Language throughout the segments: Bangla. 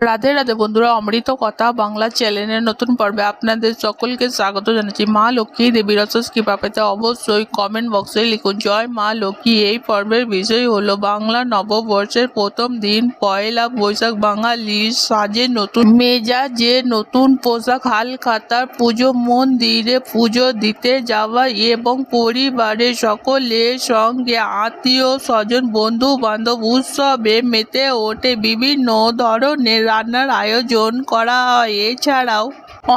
রাধে রাধে বন্ধুরা, অমৃত কথা বাংলা চ্যানেলের নতুন পর্বে আপনাদের সকলকে স্বাগত জানাচ্ছি। মা লক্ষ্মী দেবীর অশেষ কৃপা পেতে অবশ্যই কমেন্ট বক্সে লিখুন জয় মা লক্ষ্মী। এই পর্বের বিষয় হলো বাংলা নববর্ষের প্রথম দিন পয়লা বৈশাখ। বাঙালির সাজে নতুন মেজাজে নতুন পোশাক, হালখাতার পুজো, মন্দিরে পুজো দিতে যাওয়া এবং পরিবারের সকলের সঙ্গে আত্মীয় স্বজন বন্ধু বান্ধব উৎসবে মেতে ওঠে। বিভিন্ন ধরনের রান্নার আয়োজন করা হয়। এছাড়াও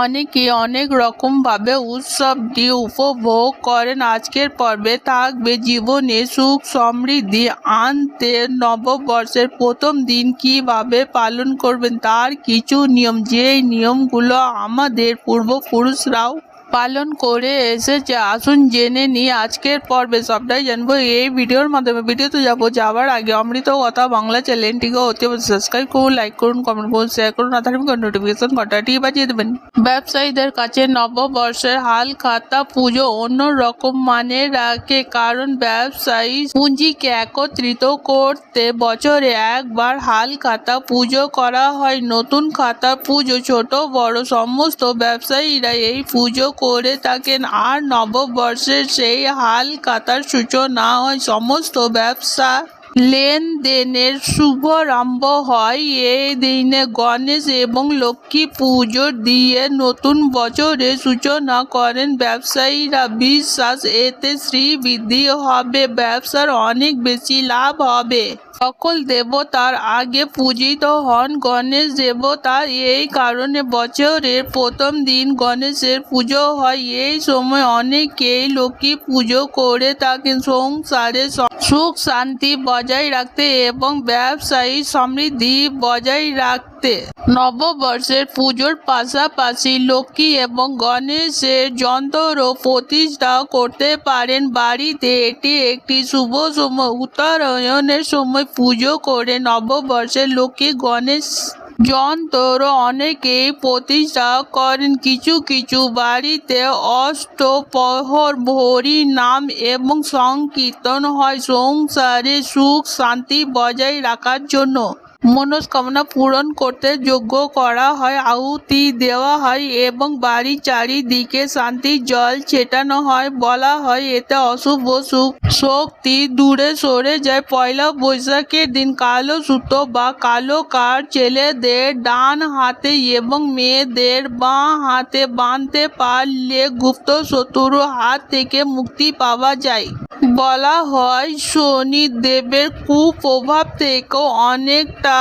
অনেকে অনেক রকমভাবে উৎসবটি উপভোগ করেন। আজকের পর্বে থাকবে জীবনে সুখ সমৃদ্ধি আনতে নববর্ষের প্রথম দিন কিভাবে পালন করবেন তার কিছু নিয়ম, যে নিয়মগুলো আমাদের পূর্বপুরুষরাও পালন করে এসেছে। আসুন জেনে নিই আজকের পর্বে, সবটাই জানবো এই ভিডিওর মাধ্যমে। ভিডিওতে যাওয়ার আগে অমৃত কথা বাংলা চ্যানেলটিকে অতি অবশ্যই সাবস্ক্রাইব করুন, লাইক করুন, কমেন্ট করুন, শেয়ার করুন, আর নোটিফিকেশন ঘন্টাটি বাজিয়ে দেবেন। ব্যবসায়ীদের কাছে নববর্ষের হালখাতা পুজো অন্য রকম মানে রাখে, কারণ ব্যবসায়ী পুঁজিকে একত্রিত করতে বছরে একবার হালখাতা পুজো করা হয়। নতুন খাতা পুজো ছোট বড় সমস্ত ব্যবসায়ীরা এই পুজো করে থাকেন, আর নববর্ষের সেই হালখাতার সূচনা হয়। সমস্ত ব্যবসা লেনদেনের শুভারম্ভ হয় এই দিনে। গণেশ এবং লক্ষ্মী পুজো দিয়ে নতুন বছরের সূচনা করেন ব্যবসায়ীরা। বিশ্বাস এতে শ্রীবৃদ্ধি হবে, ব্যবসার অনেক বেশি লাভ হবে। সকল দেবতার আগে পূজিত হন গণেশ দেবতা, এই কারণে বছরের প্রথম দিন গণেশের পুজো হয়। এই সময় অনেকেই লক্ষ্মী পুজো করে থাকেন সংসারে সুখ শান্তি বজায় রাখতে এবং ব্যবসায়ী সমৃদ্ধি বজায় রাখতে। নববর্ষের পুজোর পাশাপাশি লক্ষ্মী এবং গণেশের যন্ত্র প্রতিষ্ঠা করতে পারেন বাড়িতে। এটি একটি শুভ সময়। উত্তরায়ণের সময় পুজো করে নববর্ষের লক্ষ্মী গণেশ যন্ত্র অনেকেই প্রতিষ্ঠা করেন। কিছু কিছু বাড়িতে অষ্টপ্রহর হরি নাম এবং সংকীর্তন হয় সংসারে সুখ শান্তি বজায় রাখার জন্য। মনস্কামনা পূরণ করতে যজ্ঞ করা হয়, আহুতি দেওয়া হয় এবং বাড়ির চারিদিকে শান্তির জল ছেটানো হয়। বলা হয় এতে অশুভ শক্তি দূরে সরে যায়। পয়লা বৈশাখের দিন কালো সুতো বা কালো কার্ড ছেলেদের ডান হাতে এবং মেয়েদের বাঁ হাতে বাঁধতে পারলে গুপ্ত শত্রুর হাত থেকে মুক্তি পাওয়া যায়। বলা হয় শনিদেবের কুপ্রভাব থেকেও অনেকটা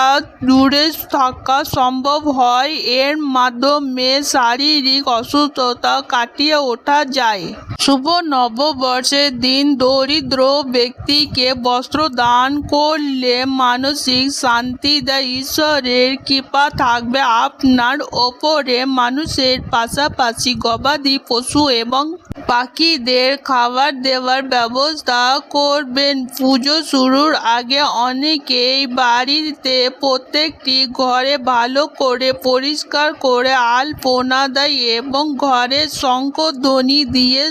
দূরে থাকা সম্ভব হয়। এর মাধ্যমে শারীরিক অসুস্থতা কাটিয়ে ওঠা যায়। শুভ নববর্ষের দিন দরিদ্র ব্যক্তিকে বস্ত্র দান করলে মানসিক শান্তি দেয়। ঈশ্বরের কৃপা থাকবে আপনার ওপরে। মানুষের পাশাপাশি গবাদি পশু এবং পাখিদের খাবার দেওয়ার ব্যবস্থা করবেন। পুজো শুরুর আগে অনেকেই বাড়িতে প্রত্যেকটি ঘরে ভালো করে পরিষ্কার করে আলপনা দেয় এবং ঘরে শঙ্খধ্বনি দিয়ে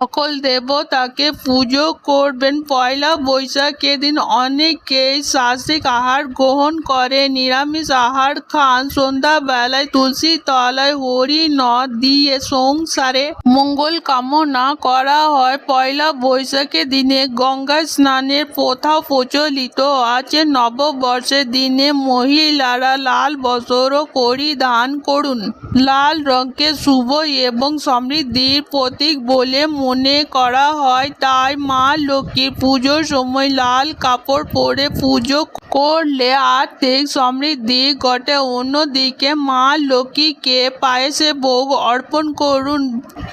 সকল দেবতাকে পুজো করবেন। পয়লা বৈশাখের দিন অনেকেই সাত্বিক আহার গ্রহণ করে, নিরামিষ আহার খান। সন্ধ্যাবেলায় তুলসী তলায় হরি নদ দিয়ে সংসারে মঙ্গল কামনা করা হয়। পয়লা বৈশাখের দিনে গঙ্গা স্নানের প্রথা প্রচলিত আছে। নববর্ষের দিনে মহিলারা লাল বস্ত্র পরিধান করুন। লাল রঙকে শুভ এবং সমৃদ্ধির প্রতীক বলে মনে করা হয়, তাই মা লক্ষ্মীর পুজোর সময় লাল কাপড় পরে পুজো করলে আর্থিক সমৃদ্ধি ঘটে। অন্যদিকে মা লক্ষ্মীকে পায়েসে ভোগ অর্পণ করুন।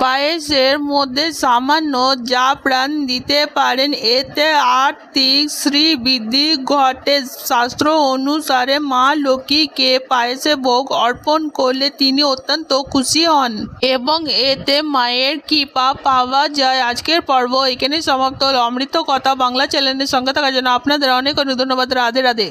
পায়েসের মধ্যে সামান্য জাফরান দিতে পারেন, এতে আর্থিক শ্রীবৃদ্ধি ঘটে। শাস্ত্র অনুসারে মা লক্ষ্মীকে পায়েসে ভোগ অর্পণ করলে তিনি অত্যন্ত খুশি হন এবং এতে মায়ের কৃপা পাওয়া যায়। আজকের পর্ব এখানেই সমাপ্ত হলো। অমৃত কথা বাংলা চ্যানেলের সঙ্গে থাকার জন্য আপনাদের অনেক অনেক ধন্যবাদ। রাধে রাধে।